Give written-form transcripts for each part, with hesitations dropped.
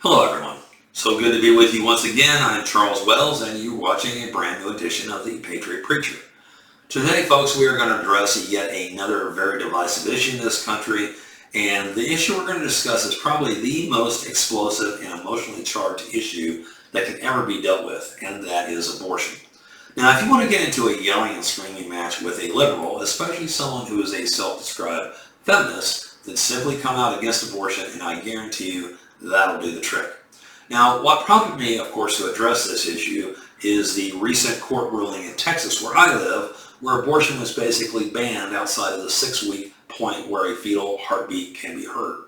Hello everyone. So good to be with you once again. I'm Charles Wells and you're watching a brand new edition of the Patriot Preacher. Today folks, we are going to address yet another very divisive issue in this country, and the issue we're going to discuss is probably the most explosive and emotionally charged issue that can ever be dealt with, and that is abortion. Now if you want to get into a yelling and screaming match with a liberal, especially someone who is a self-described feminist, then simply come out against abortion and I guarantee you that'll do the trick. Now, what prompted me, of course, to address this issue is the recent court ruling in Texas, where I live, where abortion was basically banned outside of the 6-week point where a fetal heartbeat can be heard.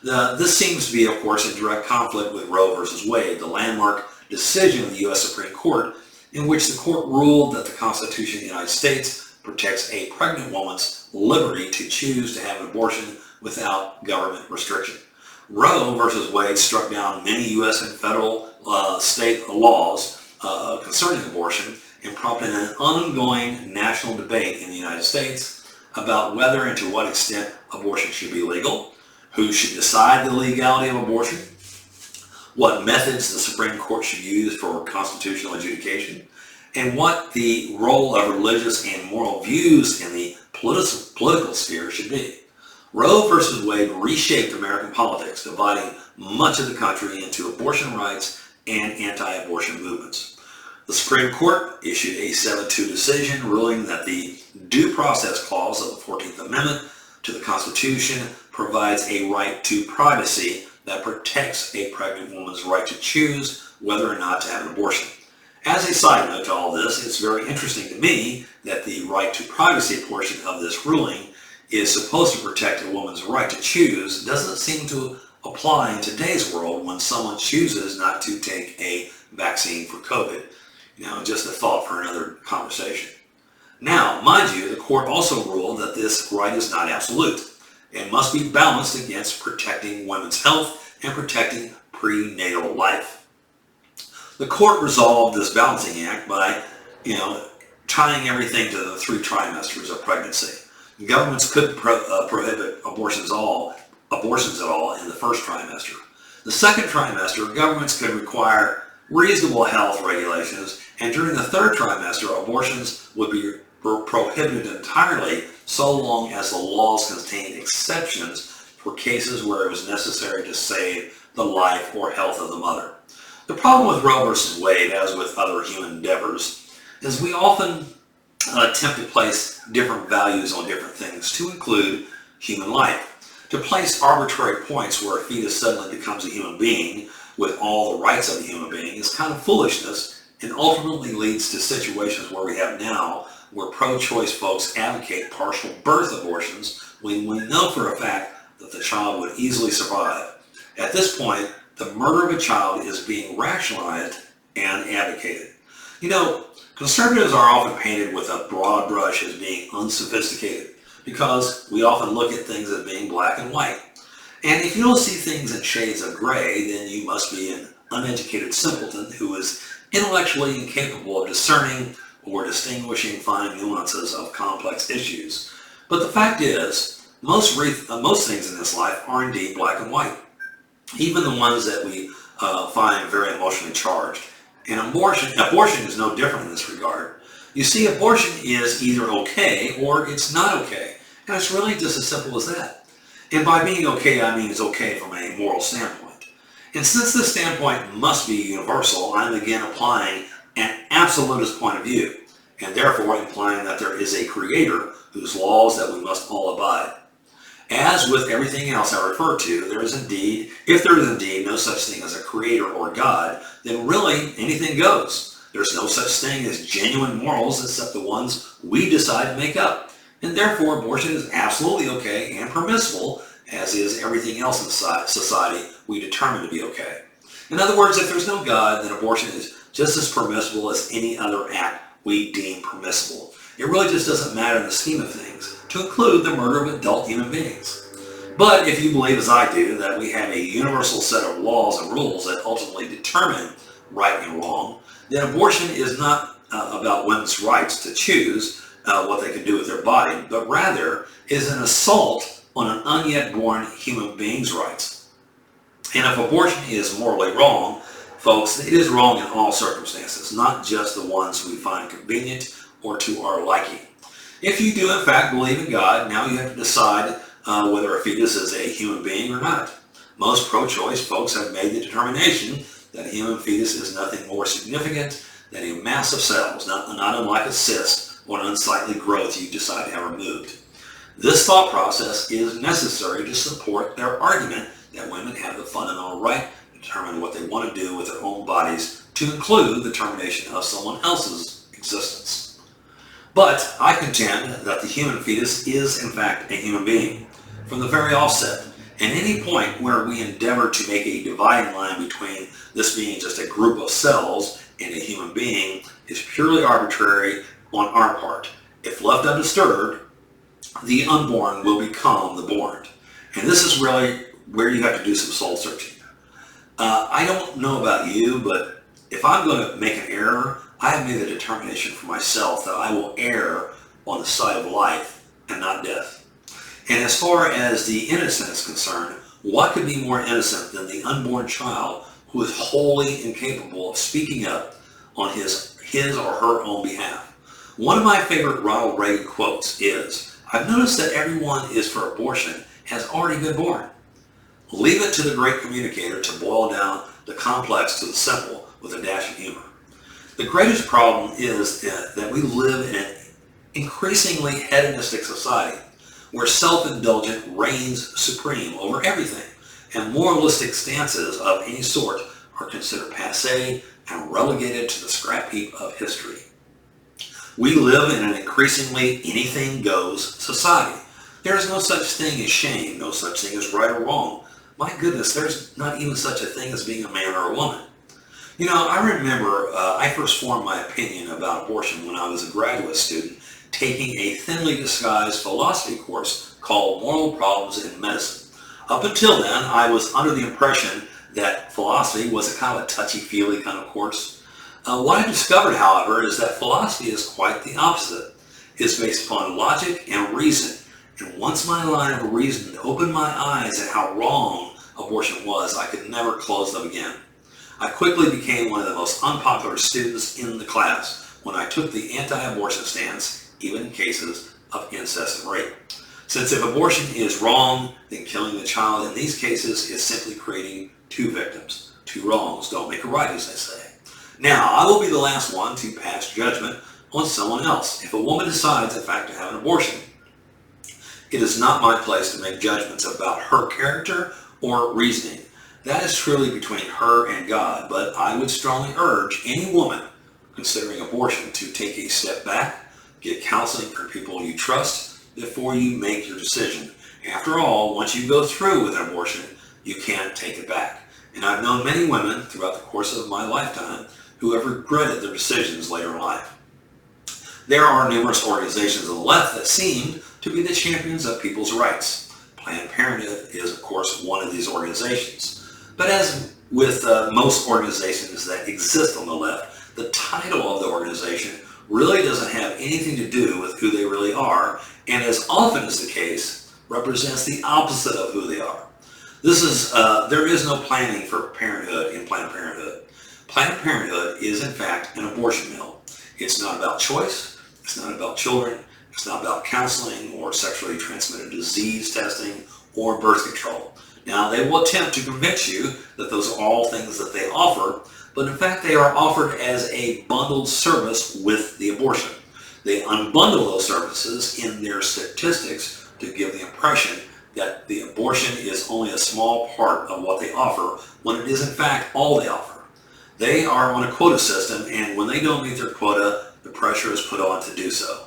This seems to be, of course, in direct conflict with Roe v. Wade, the landmark decision of the U.S. Supreme Court, in which the court ruled that the Constitution of the United States protects a pregnant woman's liberty to choose to have an abortion without government restriction. Roe v. Wade struck down many U.S. and federal state laws concerning abortion and prompted an ongoing national debate in the United States about whether and to what extent abortion should be legal, who should decide the legality of abortion, what methods the Supreme Court should use for constitutional adjudication, and what the role of religious and moral views in the political sphere should be. Roe v. Wade reshaped American politics, dividing much of the country into abortion rights and anti-abortion movements. The Supreme Court issued a 7-2 decision ruling that the Due Process Clause of the 14th Amendment to the Constitution provides a right to privacy that protects a pregnant woman's right to choose whether or not to have an abortion. As a side note to all this, it's very interesting to me that the right to privacy portion of this ruling is supposed to protect a woman's right to choose doesn't seem to apply in today's world when someone chooses not to take a vaccine for COVID. Just a thought for another conversation. Now, mind you, the court also ruled that this right is not absolute and must be balanced against protecting women's health and protecting prenatal life. The court resolved this balancing act by, tying everything to the 3 trimesters of pregnancy. Governments couldn't prohibit abortions at all in the first trimester. The second trimester, governments could require reasonable health regulations, and during the third trimester, abortions would be prohibited entirely so long as the laws contained exceptions for cases where it was necessary to save the life or health of the mother. The problem with Roe v. Wade, as with other human endeavors, is we often attempt to place different values on different things, to include human life. To place arbitrary points where a fetus suddenly becomes a human being with all the rights of a human being is kind of foolishness and ultimately leads to situations where we have now where pro-choice folks advocate partial birth abortions when we know for a fact that the child would easily survive. At this point, the murder of a child is being rationalized and advocated. Conservatives are often painted with a broad brush as being unsophisticated because we often look at things as being black and white. And if you don't see things in shades of gray, then you must be an uneducated simpleton who is intellectually incapable of discerning or distinguishing fine nuances of complex issues. But the fact is, most things in this life are indeed black and white, even the ones that we find very emotionally charged. And abortion is no different in this regard. You see, abortion is either okay or it's not okay. And it's really just as simple as that. And by being okay, I mean it's okay from a moral standpoint. And since this standpoint must be universal, I'm again applying an absolutist point of view, and therefore implying that there is a creator whose laws that we must all abide. As with everything else I refer to, if there is indeed no such thing as a creator or God, then really anything goes. There's no such thing as genuine morals except the ones we decide to make up. And therefore abortion is absolutely okay and permissible, as is everything else in society we determine to be okay. In other words, if there's no God, then abortion is just as permissible as any other act we deem permissible. It really just doesn't matter in the scheme of things, to include the murder of adult human beings. But if you believe, as I do, that we have a universal set of laws and rules that ultimately determine right and wrong, then abortion is not about women's rights to choose what they can do with their body, but rather is an assault on an unyet born human being's rights. And if abortion is morally wrong, folks, it is wrong in all circumstances, not just the ones we find convenient or to our liking. If you do in fact believe in God, now you have to decide whether a fetus is a human being or not. Most pro-choice folks have made the determination that a human fetus is nothing more significant than a mass of cells, not unlike a cyst or an unsightly growth you decide to have removed. This thought process is necessary to support their argument that women have the fundamental right to determine what they want to do with their own bodies, to include the termination of someone else's existence. But I contend that the human fetus is in fact a human being from the very offset, and any point where we endeavor to make a dividing line between this being just a group of cells and a human being is purely arbitrary on our part. If left undisturbed, the unborn will become the born. And this is really where you have to do some soul searching. I don't know about you, but if I'm going to make an error, I have made the determination for myself that I will err on the side of life and not death. And as far as the innocent is concerned, what could be more innocent than the unborn child who is wholly incapable of speaking up on his or her own behalf? One of my favorite Ronald Reagan quotes is, "I've noticed that everyone is for abortion has already been born." Leave it to the great communicator to boil down the complex to the simple with a dash of humor. The greatest problem is that we live in an increasingly hedonistic society where self-indulgence reigns supreme over everything, and moralistic stances of any sort are considered passé and relegated to the scrap heap of history. We live in an increasingly anything-goes society. There is no such thing as shame, no such thing as right or wrong. My goodness, there's not even such a thing as being a man or a woman. You know, I remember I first formed my opinion about abortion when I was a graduate student taking a thinly disguised philosophy course called Moral Problems in Medicine. Up until then, I was under the impression that philosophy was a kind of a touchy-feely kind of course. What I discovered, however, is that philosophy is quite the opposite. It's based upon logic and reason. And once my line of reason opened my eyes at how wrong abortion was, I could never close them again. I quickly became one of the most unpopular students in the class when I took the anti-abortion stance, even in cases of incest and rape. Since if abortion is wrong, then killing the child in these cases is simply creating two victims. Two wrongs don't make a right, as they say. Now, I will be the last one to pass judgment on someone else. If a woman decides, in fact, to have an abortion, it is not my place to make judgments about her character or reasoning. That is truly between her and God, but I would strongly urge any woman considering abortion to take a step back, get counseling from people you trust before you make your decision. After all, once you go through with an abortion, you can't take it back. And I've known many women throughout the course of my lifetime who have regretted their decisions later in life. There are numerous organizations on the left that seem to be the champions of people's rights. Planned Parenthood is, of course, one of these organizations. But as with most organizations that exist on the left, the title of the organization really doesn't have anything to do with who they really are, and as often is the case, represents the opposite of who they are. There is no planning for parenthood in Planned Parenthood. Planned Parenthood is, in fact, an abortion mill. It's not about choice. It's not about children. It's not about counseling or sexually transmitted disease testing or birth control. Now, they will attempt to convince you that those are all things that they offer, but in fact, they are offered as a bundled service with the abortion. They unbundle those services in their statistics to give the impression that the abortion is only a small part of what they offer, when it is in fact all they offer. They are on a quota system, and when they don't meet their quota, the pressure is put on to do so.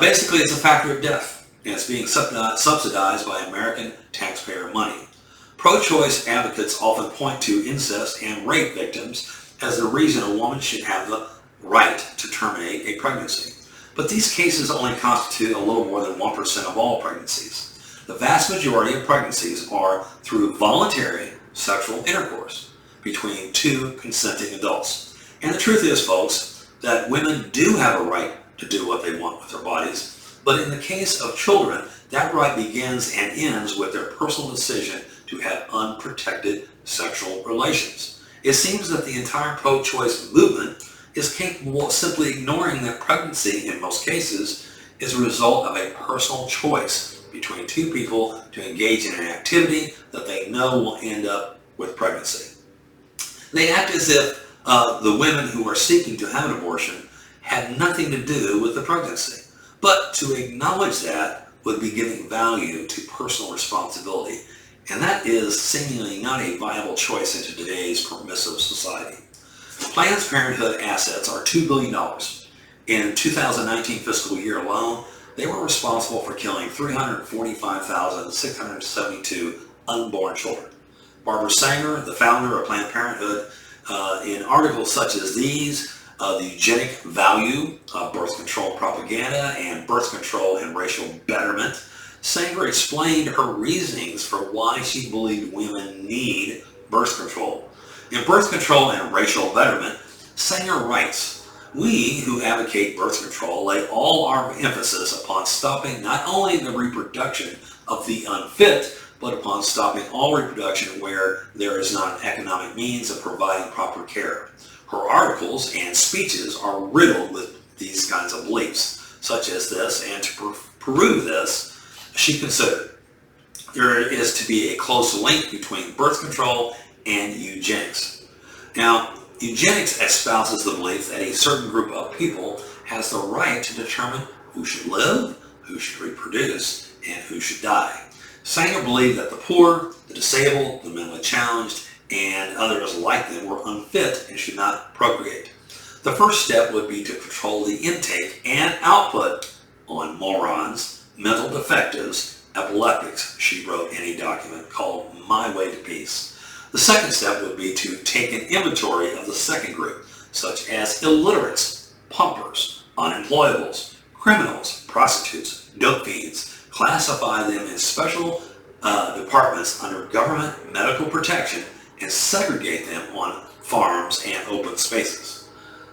Basically, it's a factor of death, and it's being subsidized by American taxpayer money. Pro-choice advocates often point to incest and rape victims as the reason a woman should have the right to terminate a pregnancy. But these cases only constitute a little more than 1% of all pregnancies. The vast majority of pregnancies are through voluntary sexual intercourse between two consenting adults. And the truth is, folks, that women do have a right to do what they want with their bodies, but in the case of children, that right begins and ends with their personal decision to to have unprotected sexual relations. It seems that the entire pro-choice movement is capable of simply ignoring that pregnancy, in most cases, is a result of a personal choice between two people to engage in an activity that they know will end up with pregnancy. They act as if the women who are seeking to have an abortion had nothing to do with the pregnancy. But to acknowledge that would be giving value to personal responsibility, and that is seemingly not a viable choice into today's permissive society. Planned Parenthood assets are $2 billion. In 2019 fiscal year alone, they were responsible for killing 345,672 unborn children. Barbara Sanger, the founder of Planned Parenthood, in articles such as these, the eugenic value of birth control propaganda and birth control and racial betterment, Sanger explained her reasonings for why she believed women need birth control. In Birth Control and Racial Betterment, Sanger writes, "We who advocate birth control lay all our emphasis upon stopping not only the reproduction of the unfit, but upon stopping all reproduction where there is not an economic means of providing proper care." Her articles and speeches are riddled with these kinds of beliefs, such as this, and to prove this, she considered there is to be a close link between birth control and eugenics. Now, eugenics espouses the belief that a certain group of people has the right to determine who should live, who should reproduce, and who should die. Sanger believed that the poor, the disabled, the mentally challenged, and others like them were unfit and should not procreate. The first step would be to control the intake and output on morons, mental defectives, epileptics, she wrote in a document called My Way to Peace. The second step would be to take an inventory of the second group, such as illiterates, pumpers, unemployables, criminals, prostitutes, dope fiends, classify them in special departments under government medical protection, and segregate them on farms and open spaces.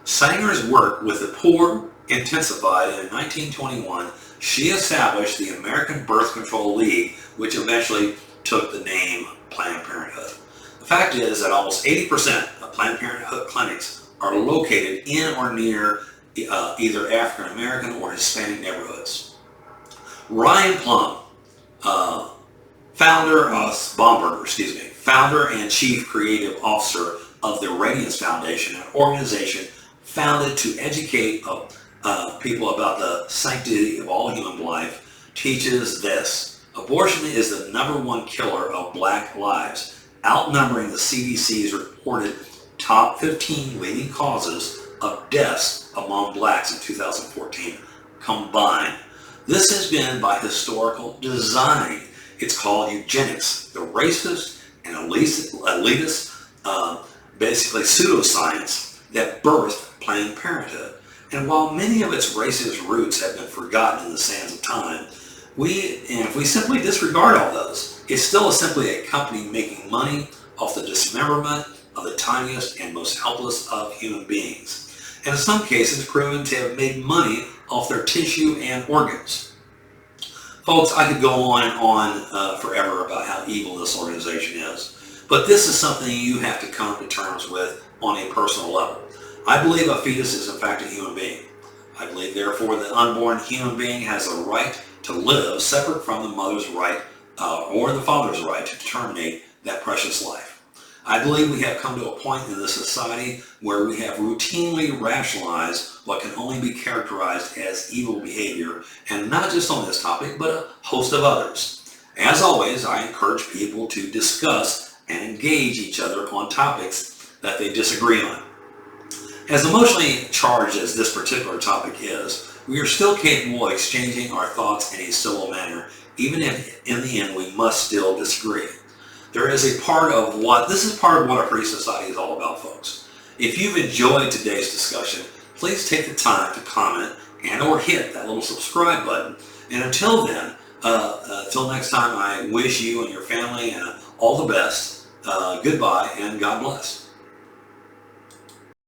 Sanger's work with the poor intensified, and in 1921 she established the American Birth Control League, which eventually took the name Planned Parenthood. The fact is that almost 80% of Planned Parenthood clinics are located in or near either African American or Hispanic neighborhoods. Ryan Plum, founder and chief creative officer of the Radiance Foundation, an organization founded to educate people about the sanctity of all human life, teaches this: abortion is the #1 killer of black lives, outnumbering the CDC's reported top 15 leading causes of deaths among blacks in 2014 combined. This has been by historical design. It's called eugenics, the racist and elitist, basically pseudoscience that birthed Planned Parenthood. And while many of its racist roots have been forgotten in the sands of time, if we simply disregard all those, it's still simply a company making money off the dismemberment of the tiniest and most helpless of human beings, and in some cases proven to have made money off their tissue and organs. Folks, I could go on and on forever about how evil this organization is, but this is something you have to come to terms with on a personal level. I believe a fetus is in fact a human being. I believe therefore the unborn human being has a right to live separate from the mother's right or the father's right to terminate that precious life. I believe we have come to a point in this society where we have routinely rationalized what can only be characterized as evil behavior, and not just on this topic, but a host of others. As always, I encourage people to discuss and engage each other on topics that they disagree on. As emotionally charged as this particular topic is, we are still capable of exchanging our thoughts in a civil manner, even if in the end we must still disagree. This is part of what a free society is all about, folks. If you've enjoyed today's discussion, please take the time to comment and or hit that little subscribe button. And until then, until next time, I wish you and your family all the best. Goodbye and God bless.